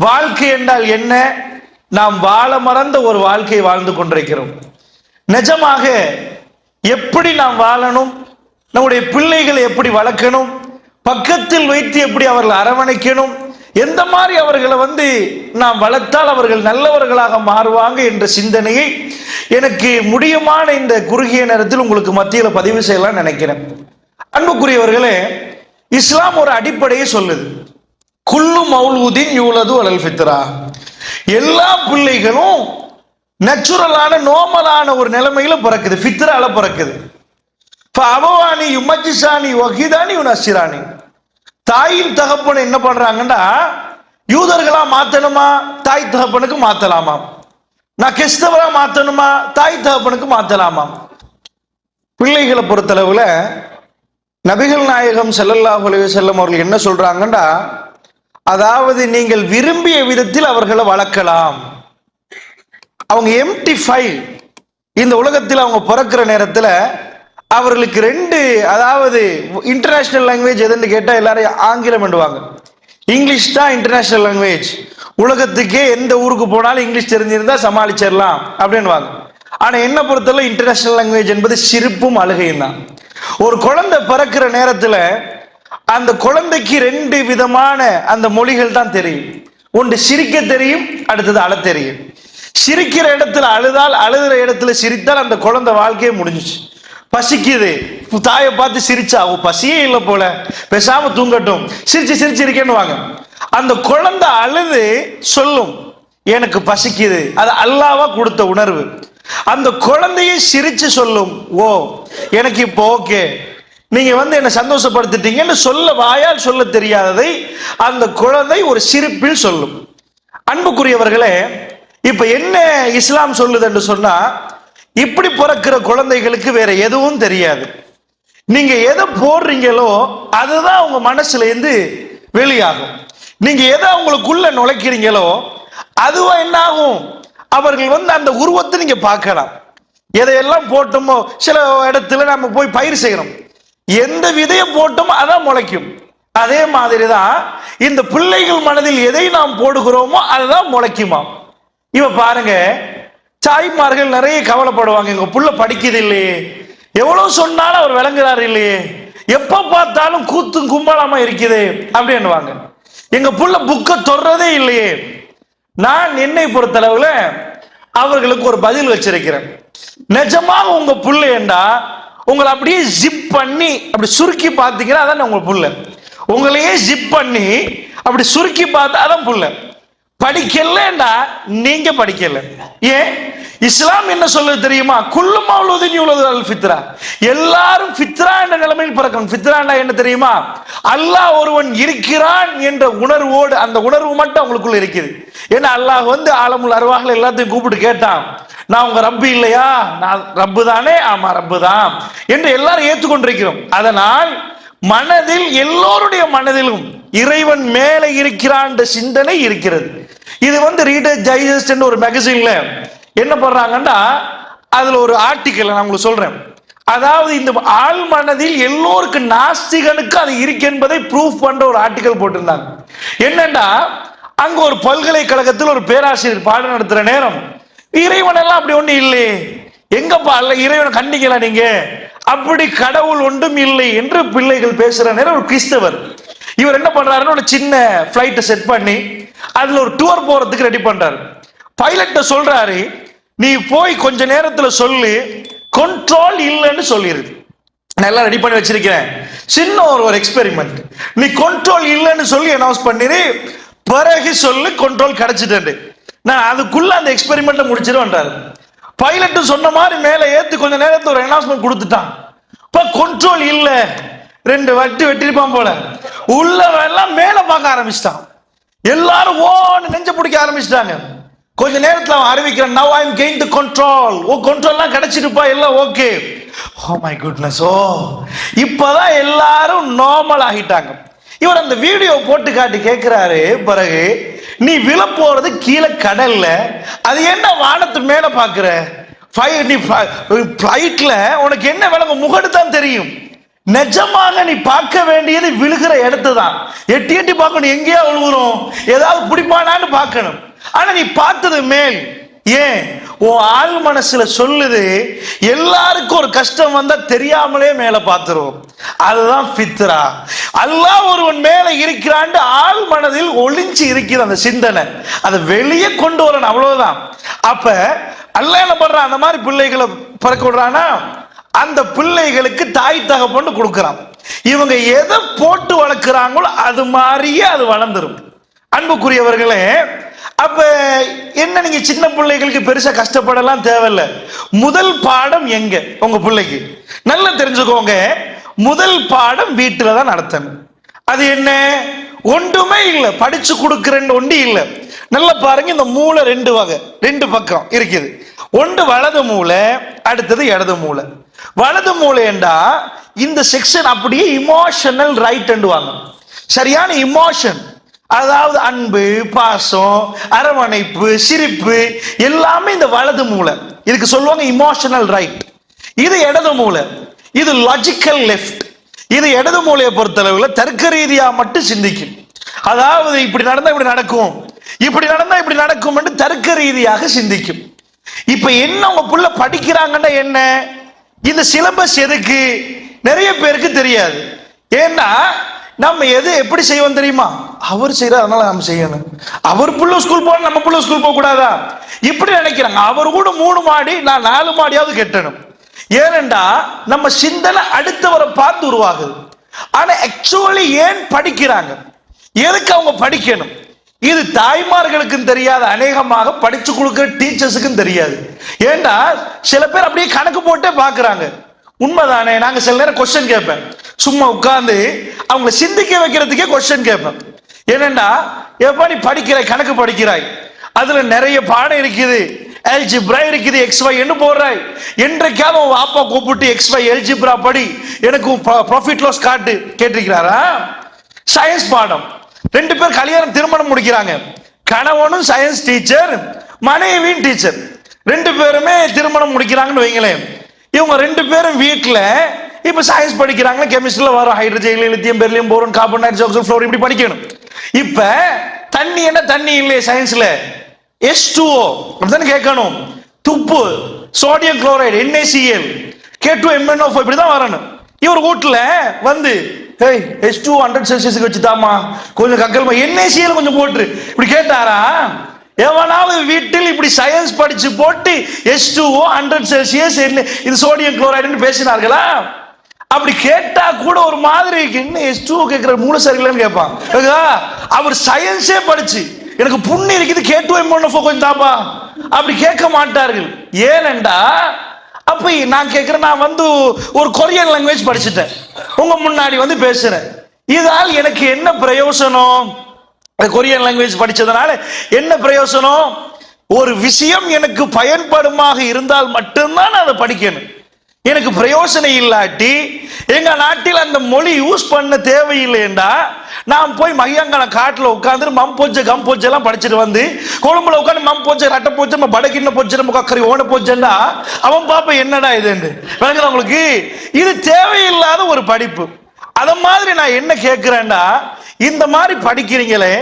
வாழ்க்கை என்றால் என்ன? நாம் வாழ மறந்த ஒரு வாழ்க்கை வாழ்ந்து கொண்டிருக்கிறோம். நிஜமாக எப்படி நாம் வாழணும், நம்முடைய பிள்ளைகளை எப்படி வளர்க்கணும், பக்கத்தில் வைத்து எப்படி அவர்கள் அரவணைக்கணும், எந்த மாதிரி அவர்களை நாம் வளர்த்தால் அவர்கள் நல்லவர்களாக மாறுவாங்க என்ற சிந்தனையை எனக்கு முடியுமான இந்த குறுகிய நேரத்தில் உங்களுக்கு மத்தியில் பதிவு செய்யலாம் நினைக்கிறேன். அன்புக்குரியவர்களே, இஸ்லாம் ஒரு அடிப்படையை சொல்லுது. குல்லு மௌலூதின் யூலது அலல் ஃபித்ரா. எல்லா பிள்ளைகளும் நேச்சுரலான நார்மலான ஒரு நிலைமையில பிறக்குது, ஃபித்ரால பிறக்குது. அபவானி யுமஜிசானி வஹிதானி யுனஸ்ஸிரானி. தாயின் தகப்பனை என்ன பண்றாங்கன்னா, யூதர்களா மாத்தணுமா தாய் தகப்பனுக்கு மாத்தலாமா, நான் கிறிஸ்தவரா மாத்தணுமா தாய் தகப்பனுக்கு மாத்தலாமா. பிள்ளைகளை பொறுத்தளவுல நபிகள் நாயகம் ஸல்லல்லாஹு அலைஹி வஸல்லம் அவர்கள் என்ன சொல்றாங்கன்னா, அதாவது நீங்கள் விரும்பிய விதத்தில் அவர்களை வளர்க்கலாம். அவங்க எம்டி ஃபைல் இந்த உலகத்தில் அவங்க பிறக்கிற நேரத்தில் அவர்களுக்கு ரெண்டு, அதாவது இன்டர்நேஷனல் லாங்குவேஜ் எதுன்னு கேட்டால் எல்லாரும் ஆங்கிலம் பண்ணுவாங்க. இங்கிலீஷ் தான் இன்டர்நேஷனல் லாங்குவேஜ். உலகத்துக்கே எந்த ஊருக்கு போனாலும் இங்கிலீஷ் தெரிஞ்சிருந்தா சமாளிச்சிடலாம் அப்படின்வாங்க. ஆனால் என்ன பொறுத்தவரை இன்டர்நேஷனல் லாங்குவேஜ் என்பது சிரிப்பும் அழுகையும் தான். ஒரு குழந்தை பிறக்கிற நேரத்தில் அந்த குழந்தைக்கு ரெண்டு விதமான அந்த மொழிகள் தான் தெரியும். ஒன்று சிரிக்க தெரியும், அடுத்தது அழ தெரியும். சிரிக்கிற இடத்துல அழுதால், அழுகிற இடத்துல சிரித்தால் அந்த குழந்தை வாழ்க்கையே முடிஞ்சிச்சு. பசிக்குது, தாயை பார்த்து சிரிச்சா பசியே இல்லை போல, பேசாம தூங்கட்டும், சிரிச்சு சிரிச்சு இருக்கேன்னு வாங்க. அந்த குழந்தை அழுது சொல்லும் எனக்கு பசிக்குது, அது அல்லாஹ்வா கொடுத்த உணர்வு. அந்த குழந்தையை சிரிச்சு சொல்லும், ஓ எனக்கு இப்போ ஓகே, நீங்க என்ன சந்தோஷப்படுத்திட்டீங்கன்னு சொல்ல வாயால் சொல்ல தெரியாததை அந்த குழந்தை ஒரு சிரிப்பில் சொல்லும். அன்புக்குரியவர்களே, இப்ப என்ன இஸ்லாம் சொல்லுது என்று சொன்னா, இப்படி பிறக்கிற குழந்தைகளுக்கு வேற எதுவும் தெரியாது. நீங்க எதை போடுறீங்களோ அதுதான் உங்க மனசுல இருந்து வெளியாகும். நீங்க எதை உங்களுக்குள்ள நுழைக்கிறீங்களோ அதுவா என்ன ஆகும், அவர்கள் அந்த உருவத்தை நீங்க பார்க்கலாம். எதையெல்லாம் போட்டோமோ, சில இடத்துல நம்ம போய் பயிர் செய்யறோம், எந்த விதையை போட்டோமோ அதான் முளைக்கும். அதே மாதிரிதான் இந்த பிள்ளைகள் மனதில் எதை நாம் போடுகிறோமோ அதுதான் முளைக்குமா. இவ பாருங்க, தாய்மார்கள் நிறைய கவலைப்படுவாங்க, எங்க புள்ள படிக்குது இல்லையே, எவ்வளவு சொன்னாலும் அவர் விளங்குறாரு இல்லையே, எப்ப பார்த்தாலும் கூத்தும் கும்பலாமா இருக்குது அப்படின்னுவாங்க, எங்க புள்ள புக்க தொடுறதே இல்லையே. நான் என்னை பொறுத்தளவுல அவர்களுக்கு ஒரு பதில் வச்சிருக்கிறேன். நிஜமாக உங்க புள்ளையண்டா உங்களை அப்படியே ஜிப் பண்ணி அப்படி சுருக்கி பார்த்தீங்கன்னா அதான் உங்க புள்ள. உங்களையே ஜிப் பண்ணி அப்படி சுருக்கி பார்த்தா அதான் புள்ள. படிக்கலண்டா நீங்க படிக்கல. ஏன் இஸ்லாம் என்ன சொல்லுது தெரியுமா? குல்லு மௌலூதின் யூலது அலல் ஃபித்ரா. எல்லாரும் ஃபித்ரா என்ற நிலைமையில் பிறக்கணும். ஃபித்ரான்னா என்ன தெரியுமா? அல்லாஹ் ஒருவன் இருக்கிறான் என்ற உணர்வோடு, அந்த உணர்வு மட்டும் அவங்களுக்குள்ள இருக்குது. ஏன்னா அல்லாஹ் ஆலமுல் அர்வாஹ்ல எல்லாத்தையும் கூப்பிட்டு கேட்டான், நான் உங்க ரப்பு இல்லையா? நான் ரப்பு தானே, ஆமா ரப்பு தான் என்று எல்லாரும் ஏற்றுக்கொண்டிருக்கிறோம். அதனால் மனதில், எல்லோருடைய மனதிலும் இறைவன் மேலே இருக்கிறான் என்ற சிந்தனை இருக்கிறது. இது ரீடர் டைஜஸ்ட் ஒரு மேகசின்ல என்ன பண்றாங்கன்னா, அதுல ஒரு ஆர்டிக்கல் நான் உங்களுக்கு சொல்றேன். அதாவது இந்த ஆள் மனதில் எல்லோருக்கும், நாஸ்திகனுக்கு அது இருக்கு என்பதை ப்ரூஃப் பண்ற ஒரு ஆர்டிக்கல் போட்டிருந்தாங்க. என்னன்னா, அங்க ஒரு பல்கலைக்கழகத்தில் ஒரு பேராசிரியர் பாடம் நடத்துற நேரம், இறைவன் எல்லாம் அப்படி ஒண்ணு இல்லை, எங்கப்பா அல்ல இறைவனை கண்டிக்கல நீங்க, அப்படி கடவுள் ஒன்றும் இல்லை என்று பிள்ளைகள் பேசுற நேரம் ஒரு கிறிஸ்தவர் இவர் என்ன பண்றாருன்னு ஒரு சின்ன பிளைட்டை செட் பண்ணி அதுல ஒரு டூர் போறதுக்கு ரெடி பண்றாரு. பைலட்ட சொல்றாரு, நீ போய் கொஞ்ச நேரத்துல சொல்லு கண்ட்ரோல் இல்லைன்னு சொல்லிருக்கு. நல்லா ரெடி பண்ணி வச்சிருக்கிறேன், சின்ன ஒரு எக்ஸ்பெரிமெண்ட், நீ கண்ட்ரோல் இல்லைன்னு சொல்லி அனௌன்ஸ் பண்ணிரு, பிறகு சொல்லு கண்ட்ரோல் கிடைச்சிட்டு, நான் அதுக்குள்ள அந்த எக்ஸ்பெரிமெண்ட் முடிச்சிருவேன்றாரு. பைலட் சொன்ன மாதிரி மேல ஏத்து கொஞ்ச நேரத்துல ஒரு அனௌன்ஸ்மெண்ட் கொடுத்துட்டான். இப்ப கண்ட்ரோல் இல்ல, ரெண்டு வெட்டிருப்பான் போல, உள்ளவெல்லாம் மேல பார்க்க ஆரம்பிச்சிட்டான். எல்லாரும் ஓன்னு நெஞ்ச பிடிக்க ஆரம்பிச்சிட்டாங்க. கொஞ்ச நேரத்தில் அவன் அறிவிக்கிறான், now I am gained the control. ஓ கண்ட்ரோல்லாம் கிடைச்சிருப்பா, எல்லாம் ஓகே. Oh my goodness, ஓ இப்பதான் எல்லாரும் நார்மல் ஆகிட்டாங்க. இவர் அந்த வீடியோ போட்டு காட்டி கேட்கிறாரு, பிறகு நீ விழ போறது கீழே கடல்ல, அது என்ன வானத்து மேல பாக்குற, நீ பிளைட்ல உனக்கு என்ன விளங்கும், முகடு தான் தெரியும், நிஜமாக நீ பார்க்க வேண்டியது விழுகிற இடத்து தான். எட்டி எட்டி பார்க்கணும், எங்கேயா விழுகிறோம், ஏதாவது பிடிப்பானான்னு பார்க்கணும். ஆனா நீ பார்த்தது மேல். ஏன்? உன் ஆள் மனசுல சொல்லுது, எல்லாருக்கும் ஒரு கஷ்டம் வந்தா தெரியாமலே மேல பார்த்துருவோம். அதுதான் ஃபித்ரா. அல்லாஹ் ஒருவன் மேல இருக்கிறான் ஆள் மனதில் ஒளிஞ்சு இருக்கிற அந்த சிந்தனை, அதை வெளியே கொண்டு வரணும், அவ்வளவுதான். அப்ப அல்லாஹ் என்ன பண்றான்? அந்த மாதிரி பிள்ளைகளை பிறக்க விடுறானா, அந்த பிள்ளைகளுக்கு தாய் தகப்பன்னு கொடுக்கிறான். இவங்க எதை போட்டு வளர்க்கிறாங்களோ அது மாதிரியே அது வளர்ந்துரும். அன்புக்குரியவர்களே, அப்ப என்ன, நீங்க சின்ன பிள்ளைகளுக்கு பெருசா கஷ்டப்படலாம் தேவையில்லை. முதல் பாடம் எங்க உங்க பிள்ளைக்கு நல்லா தெரிஞ்சுக்கோங்க. முதல் பாடம் வீட்டுல தான் நடத்தணும். அது என்ன? ஒன்றுமே இல்லை, படிச்சு கொடுக்கிற ஒண்டி இல்லை. நல்லா பாருங்க, இந்த மூளை ரெண்டு வகை, ரெண்டு பக்கம் இருக்குது. ஒன்று வலது மூளை, அடுத்தது இடது மூளை. வலது மூளைண்டா இந்த செக்ஷன் அப்படியே இமோஷனல் ரைட் வாங்க. சரியான இமோஷன், அதாவது அன்பு, பாசம், அரவணைப்பு, சிரிப்பு எல்லாமே இந்த வலது மூளை. இதுக்கு சொல்லுவாங்க இமோஷனல் ரைட். இது இடது மூளை, இது லாஜிக்கல் லெஃப்ட். இது இடது மூளையை பொறுத்தளவுல தர்க்க ரீதியா மட்டும் சிந்திக்கும். அதாவது இப்படி நடந்தா இப்படி நடக்கும், இப்படி நடந்தா இப்படி நடக்கும் என்று தர்க்க ரீதியாக சிந்திக்கும். இப்ப என்ன உங்க புள்ள படிக்கிறாங்கன்னா என்ன, இந்த சிலபஸ் எதுக்கு நிறைய பேருக்கு தெரியாது. ஏன்னா நம்ம எது எப்படி செய்வோம் தெரியுமா? அவர் செய்யற, அதனால நம்ம செய்யணும். அவர் புள்ள ஸ்கூல் போன, நம்ம புள்ள ஸ்கூல் போக கூடாதா? இப்படி நினைக்கிறாங்க. அவர் கூட 3 மாடி, நான் 4 மாடியாவது கட்டணும். ஏனென்றா நம்ம சிந்தனை அடுத்தவரை பார்த்து உருவாகுது. ஆனா ஆக்சுவலி ஏன் படிக்கிறாங்க, எதுக்கு அவங்க படிக்கணும், இது தாய்மார்களுக்கும் தெரியாது, அநேகமாக படிச்சு கொடுக்கிற டீச்சர்ஸுக்கும் தெரியாது. ஏண்டா சில பேர் அப்படியே கணக்கு போட்டே பாக்குறாங்க. உண்மைதானே? நாங்க சில நேரம் கொஸ்டின் கேட்பேன், சும்மா உட்கார்ந்து அவங்களை சிந்திக்க வைக்கிறதுக்கே கொஸ்டின் கேட்பேன். ஏனெண்டா, எப்ப நீ படிக்கிறாய், கணக்கு படிக்கிறாய், அதுல நிறைய பாடம் இருக்குது, எல்ஜிப்ரா இருக்குது, XY என்ன போடுறாய், என்றைக்காவது உன் வாப்பா கூப்பிட்டு XY எல்ஜிப்ரா படி, எனக்கு ப்ராஃபிட் லாஸ் காட்டு கேட்டிருக்கிறாரா? சயின்ஸ் பாடம், 2 பேர் கல்யாணம் திருமணம் முடிக்கிறாங்க, கணவனும் சயின்ஸ் டீச்சர், மனைவியும் டீச்சர், 2 பேருமே திருமணம் முடிக்கிறாங்கன்னு வைங்களேன். இவங்க 2 பேரும் வீட்டுல இப்ப சயின்ஸ் படிக்கிறாங்க, கெமிஸ்ட்ரியில வரும் hydrogen, lithium, beryllium, boron, carbon di oxide, fluorine, இப்படி படிக்கணும். இப்ப தண்ணி என்ன, தண்ணி இல்லையே சயின்ஸ்ல, H2O அப்படிதான் கேட்கணும். துப்பு, சோடியம் குளோரைடு, NaCl, K2MnO4 இப்படிதான் வரணும். இவர் வீட்டுல வந்து H2O 100 செல்சியஸுக்கு வச்சுதாமா, கொஞ்சம் கக்கல் NaCl கொஞ்சம் போட்டு இப்படி கேட்டாரா? எவனாவது வீட்டில் இப்படி சயின்ஸ் படிச்சு போட்டு H2O 100 செல்சியஸ் இது சோடியம் குளோரைடுன்னு பேசினார்களா? அப்படி கேட்டா கூட ஒரு மாதிரி என்ன H2O கேட்கிற மூளை சரியில்லைன்னு கேட்பான். அவர் சயின்ஸே படிச்சு எனக்கு புண்ணு இருக்குது, K2MnO4 கொஞ்சம் தாப்பா, அப்படி கேட்க மாட்டார்கள். ஏனெண்டா, அப்ப நான் கேட்கிறேன், நான் வந்து ஒரு கொரியன் லாங்குவேஜ் படிச்சுட்டேன், உங்க முன்னாடி வந்து பேசுறேன், இதால் எனக்கு என்ன பிரயோசனம்? கொரியன் லாங்குவேஜ் படிச்சதுனால என்ன பிரயோசனம்? ஒரு விஷயம் எனக்கு பயன்படுமாக இருந்தால் மட்டும்தான் அதை படிக்கணும். எனக்கு பிரயோசனம் இல்லாட்டி, எங்க நாட்டில் அந்த மொழி யூஸ் பண்ண தேவையில்லைண்டா, நான் போய் மையங்கான காட்டுல உட்காந்து மம்போச்ச கம்போச்ச எல்லாம் படிச்சுட்டு வந்து கொழும்புல உட்காந்து மம்போச்ச ரட்ட போச்சு, நம்ம படக்கிண்ண போச்சு, நம்ம கக்கரி ஓன போச்சேன்னா அவன் பாப்ப என்னடா இதுன்னு விளங்குது உங்களுக்கு? இது தேவையில்லாத ஒரு படிப்பு. அத மாதிரி நான் என்ன கேட்கிறேன்டா, இந்த மாதிரி படிக்கிறீங்களே,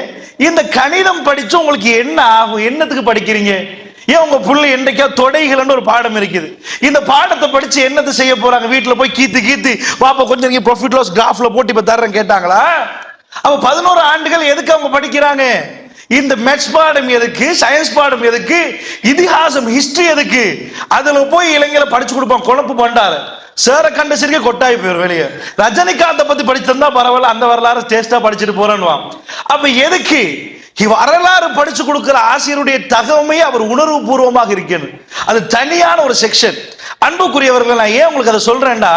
இந்த கணிதம் படிச்சு உங்களுக்கு என்ன ஆகும்? என்னத்துக்கு படிக்கிறீங்க? ஏன் உங்க புள்ள என்றைக்கா தொடைகள்னு ஒரு பாடம் இருக்குது, இந்த பாடத்தை படிச்சு என்னத்தை செய்ய போறாங்க? வீட்டுல போய் கீத்து பாப்பா கொஞ்சம் ப்ராஃபிட் லாஸ் கிராஃப்ல போட்டு இப்ப தர்றேன் கேட்டாங்களா? அப்ப 11 ஆண்டுகள் எதுக்கு அவங்க படிக்கிறாங்க? இந்த மேத்ஸ் பாடம் எதுக்கு, சயின்ஸ் பாடம் எதுக்கு, இதிகாசம் ஹிஸ்டரி எதுக்கு? அதுல போய் இளைஞரை படிச்சு கொடுப்பான், குழப்பு பண்டாரு சேர கண்ட சிரிக்க கொட்டாய் போயிரு வெளியே. ரஜினிகாந்தை பத்தி படிச்சிருந்தா பரவாயில்ல, அந்த வரலாறு டேஸ்டா படிச்சுட்டு போறேன்னு. அப்ப எதுக்கு வரலாறு படிச்சு கொடுக்கிற ஆசிரியருடைய தகவமே அவர் உணர்வு பூர்வமாக இருக்கணும். அது தனியான ஒரு செக்ஷன். அன்புக்குரியவர்கள், நான் ஏன் உங்களுக்கு அதை சொல்றேன்டா,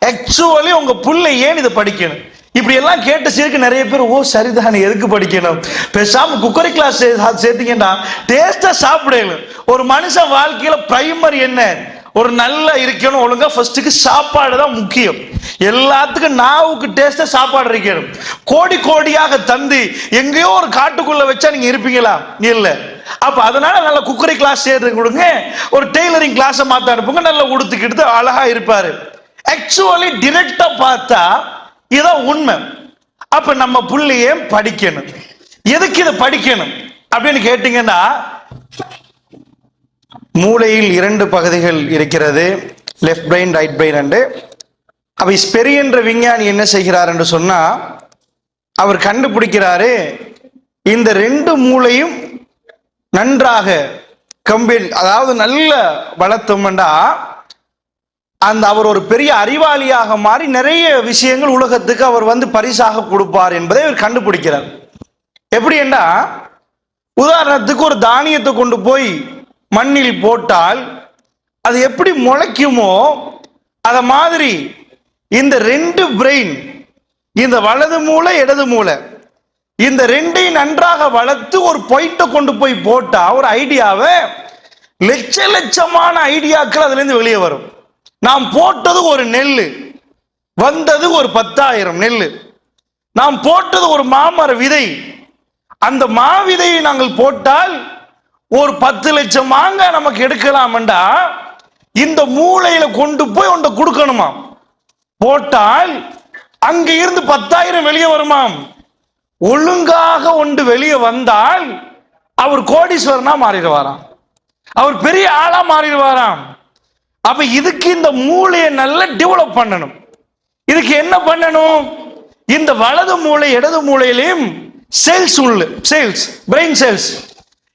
ஆக்சுவலி உங்க புள்ளை ஏன் இதை படிக்கணும்? இப்படி எல்லாம் கேட்டு சேர்க்க நிறைய பேர், ஓ சரிதானே, எதுக்கு படிக்கணும், பேசாம குக்கரி கிளாஸ் சேர்த்தீங்கன்னா டேஸ்டா சாப்பிடணும். ஒரு மனுஷன் வாழ்க்கையில பிரைமரி என்ன, ஒரு நல்லா இருக்கணும், ஒழுங்கா ஃபர்ஸ்ட்டுக்கு சாப்பாடு தான் முக்கியம். எல்லாத்துக்கும் நாவுக்கு டேஸ்டா சாப்பாடு இருக்கணும். கோடி கோடியாக தந்து எங்கேயோ ஒரு காட்டுக்குள்ள வச்சா நீங்க இருப்பீங்களா? இல்ல. அப்ப அதனால நல்ல குக்கரி கிளாஸ் சேர்த்து கொடுங்க, ஒரு டெய்லரிங் கிளாஸ் மாத்த அனுப்புங்க, நல்லா உடுத்துக்கிட்டு அழகா இருப்பாரு. ஆக்சுவலி டிரெக்டா பார்த்தா இதான் உண்மை. அப்ப நம்ம புள்ளையே படிக்கணும். எதுக்கு இதை படிக்கணும் அப்படின்னு கேட்டீங்கன்னா, மூளையில் 2 பகுதிகள் இருக்கிறது, லெஃப்ட் பிரெயின் ரைட் பிரெயின் என்று. அவை ஸ்பெரி என்ற விஞ்ஞானி என்ன செய்கிறார் என்று சொன்னா, அவர் கண்டுபிடிக்கிறாரு இந்த 2 மூளையும் நன்றாக அதாவது நல்ல வளர்த்தோம்னா அவர் ஒரு பெரிய அறிவாளியாக மாறி நிறைய விஷயங்கள் உலகத்துக்கு அவர் பரிசாக கொடுப்பார் என்பதை அவர் கண்டுபிடிக்கிறார். எப்படி என்றா, உதாரணத்துக்கு ஒரு தானியத்தை கொண்டு போய் மண்ணில் போட்டால் அது எப்படி முளைக்குமோ அத மாதிரி இந்த 2 பிரெயின், இந்த வலது மூளை இடது மூளை, இந்த 2ஐயும் நன்றாக வளர்த்து ஒரு பாயிண்ட கொண்டு போய் போட்டா ஒரு ஐடியாவை லட்சமான ஐடியாக்கள் அதுல இருந்து வெளியே வரும். நாம் போட்டது ஒரு நெல்லு, வந்தது ஒரு 10,000 நெல்லு. நாம் போட்டது ஒரு மாமர விதை, அந்த மாவிதையை நாங்கள் போட்டால் ஒரு 10 லட்சம் மாங்காய் நமக்கு எடுக்கலாம்டா. இந்த மூளையில கொண்டு போய் ஒன்றை கொடுக்கணுமா, போட்டால் அங்க இருந்து 10,000 வெளியே வருமாம். ஒழுங்காக ஒன்று வெளியே வந்தால் அவர் கோடீஸ்வரனா மாறிடுவாராம், அவர் பெரிய ஆளா மாறிடுவாராம். அப்ப இதுக்கு இந்த மூளையை நல்லா டெவலப் பண்ணணும். இதுக்கு என்ன பண்ணணும், இந்த வலது மூளை இடது மூளையிலையும் செல்ஸ் உள்ள செல்ஸ், பிரெயின் செல்ஸ்,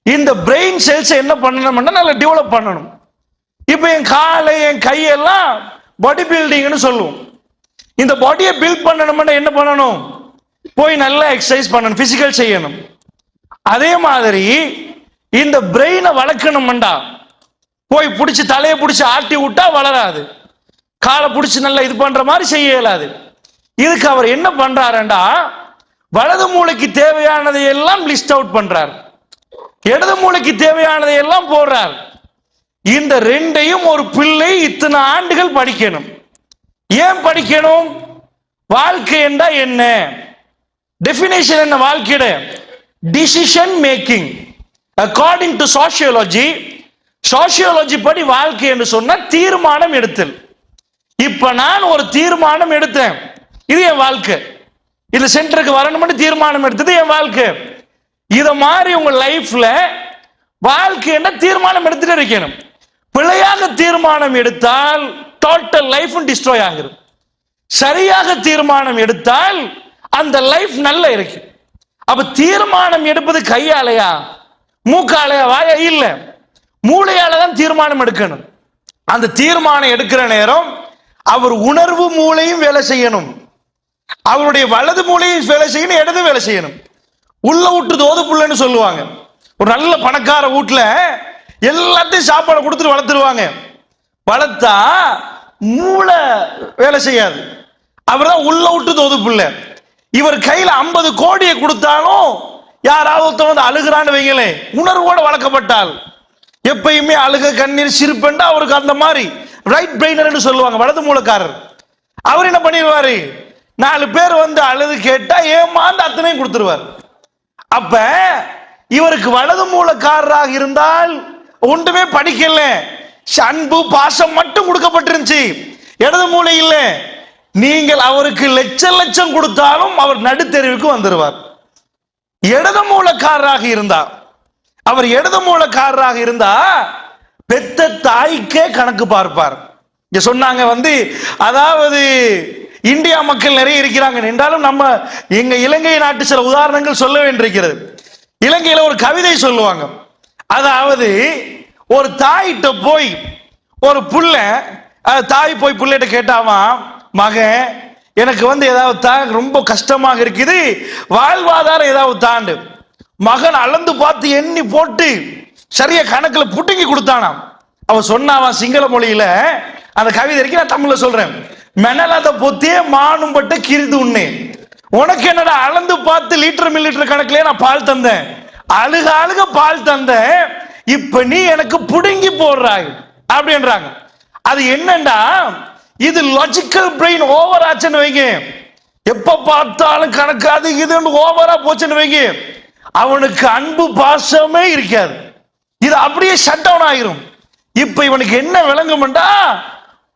இந்த பிரெயின் செல்ஸ் என்ன பண்ணணும்னா நல்லா டெவலப் பண்ணணும். இப்ப என் காலை என் கையெல்லாம் பாடி பில்டிங்னு சொல்லுவோம். இந்த பாடியை பில்ட் பண்ணணும்னா என்ன பண்ணணும், போய் நல்லா எக்ஸசைஸ் பண்ணணும், பிசிக்கல் செய்யணும். அதே மாதிரி இந்த பிரெயினை வளர்க்கணும்டா, போய் பிடிச்சி தலையை பிடிச்சி ஆட்டி விட்டா வளராது, காலை பிடிச்சி நல்லா இது பண்ற மாதிரி செய்ய இயலாது. இதுக்கு அவர் என்ன பண்றாருண்டா, வலது மூளைக்கு தேவையானதை எல்லாம் லிஸ்ட் அவுட் பண்றார், இடது மூளைக்கு தேவையானதை எல்லாம் போடுறார். இந்த 2ஐயும் ஒரு பிள்ளை இத்தனை ஆண்டுகள் படிக்கணும். ஏன் படிக்கணும், வாழ்க்கை என்றா என்ன, டெஃபினேஷன் என்ன வாழ்க்கையோட, decision making according to sociology. Sociology படி வாழ்க்கை என்று சொன்ன தீர்மானம் எடுத்தல். இப்ப நான் ஒரு தீர்மானம் எடுத்தேன், இது என் வாழ்க்கை, இந்த சென்டருக்கு வரணும்னு தீர்மானம் எடுத்தது என் வாழ்க்கை. இத மாதிரி உங்க லைஃப்ல வாழ்க்கை என்ன தீர்மானம் எடுத்துட்டு இருக்கணும். பிழையாக தீர்மானம் எடுத்தால் டோட்டல் லைஃப் டிஸ்ட்ராய் ஆகிரும். சரியாக தீர்மானம் எடுத்தால் அந்த லைஃப் நல்ல இருக்கு. அப்ப தீர்மானம் எடுப்பது கையாலையா மூக்காலையா வாயா இல்ல, மூளையால தான் தீர்மானம் எடுக்கணும். அந்த தீர்மானம் எடுக்கிற நேரம் அவர் உணர்வு மூளையும் வேலை செய்யணும், அவருடைய வலது மூளையும் வேலை செய்யணும், இடது வேலை செய்யணும். உள்ள விட்டு தோது புள்ளன்னு சொல்லுவாங்க. ஒரு நல்ல பணக்கார வீட்டுல எல்லாத்தையும் சாப்பாடு கொடுத்துட்டு வளர்த்துருவாங்க. வளர்த்தா மூளை வேலை செய்யாது, அவர் தான் உள்ள விட்டு தோது புள்ள. இவர் கையில 50 கோடியை கொடுத்தாலும் யாராவது அழுகிறான்னு வைங்களே, உணர்வோட வளர்க்கப்பட்டால் எப்பயுமே அழுக கண்ணீர் சிரிப்புண்டா அவருக்கு அந்த மாதிரி ரைட் பிரெயினர் சொல்லுவாங்க, வலது மூலக்காரர். அவர் என்ன பண்ணிடுவாரு, 4 பேர் அழுது கேட்டா ஏமாந்து அத்தனையும் கொடுத்துருவார். அப்ப இவருக்கு வலது மூலக்காரராக இருந்தால் ஒன்றுமே படிக்கல, அன்பு பாசம் மட்டும் கொடுக்கப்பட்டிருந்துச்சு, இடது மூளை இல்ல. நீங்கள் அவருக்கு லட்சம் கொடுத்தாலும் அவர் நடுத்தெருவுக்கு வந்துருவார். இடது மூலக்காரராக இருந்தா, அவர் இடது மூலக்காரராக இருந்தா பெத்த தாய்க்கே கணக்கு பார்ப்பார். இங்க சொன்னாங்க அதாவது இந்தியா மக்கள் நிறைய இருக்கிறாங்க என்றாலும் நம்ம எங்க இலங்கை நாட்டு சில உதாரணங்கள் சொல்ல வேண்டியிருக்கிறது. இலங்கையில ஒரு கவிதை சொல்லுவாங்க, அதாவது ஒரு தாயிட்ட போய் ஒரு புள்ள, தாய் போய் புள்ளைகிட்ட கேட்டாவா, மகன் எனக்கு ஏதாவது ரொம்ப கஷ்டமாக இருக்குது, வாழ்வாதாரம் ஏதாவது தாண்டு. மகன் அளந்து பார்த்து எண்ணி போட்டு சரியா கணக்குல புட்டுங்கி கொடுத்தானாம். அவ சொன்னாவான் சிங்கள மொழியில, அந்த கவிதை இருக்கு, நான் தமிழ்ல சொல்றேன். மெனலாத பொத்தியே மானும் பட்டு கிரிது உண்ணே, உனக்கு என்னடா அளந்து பார்த்து லிட்டர் மில்லிட்டர் கணக்குலயே நான் பால் தந்தேன், அழுக அழுக பால் தந்தேன், இப்ப நீ எனக்கு புடுங்கி போடுறாய் அப்படின்றாங்க. அது என்னண்டா, இது லாஜிக்கல் பிரெயின் ஓவர் ஆச்சுன்னு வைங்க, எப்ப பார்த்தாலும் கணக்கு அது இது ஓவரா போச்சுன்னு வைங்க, அவனுக்கு அன்பு பாசமே இருக்காது, இது அப்படியே ஷட் டவுன் ஆயிரும். இப்ப இவனுக்கு என்ன விளங்கும்டா,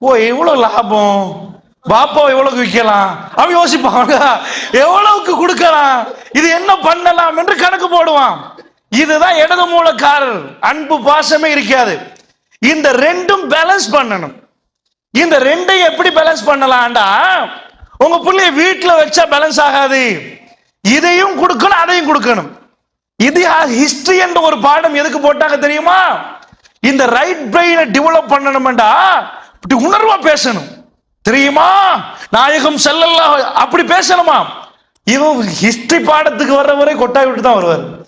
ஓ இவ்வளவு லாபம், பாப்பா எவ்வளவுக்கு விற்கலாம் அவன் யோசிப்பாங்க, எவ்வளவுக்கு கொடுக்கலாம், இது என்ன பண்ணலாம் என்று கணக்கு போடுவான். இதுதான் இடது மூலக்காரர். அன்பு பாசமே இருக்காது. இந்த ரெண்டும் பேலன்ஸ் பண்ணணும். இந்த ரெண்டையும் எப்படி பேலன்ஸ் பண்ணலாம்டா, உங்க பிள்ளைய வீட்டுல வச்சா பேலன்ஸ் ஆகாது. இதையும் கொடுக்கணும், அதையும் கொடுக்கணும். இது ஹிஸ்டரி என்ற ஒரு பாடம் எதுக்கு போட்டாங்க தெரியுமா? இந்த ரைட் பிரெயினை டெவலப் பண்ணணும்டா, உணர்வா பேசணும் தெரியுமா? நாயகம் ஸல்லல்லாஹு அப்படி பேசணுமா? இவன் ஹிஸ்டரி பாடத்துக்கு வர்ற வரை கொட்டாய் விட்டு தான் வருவார்.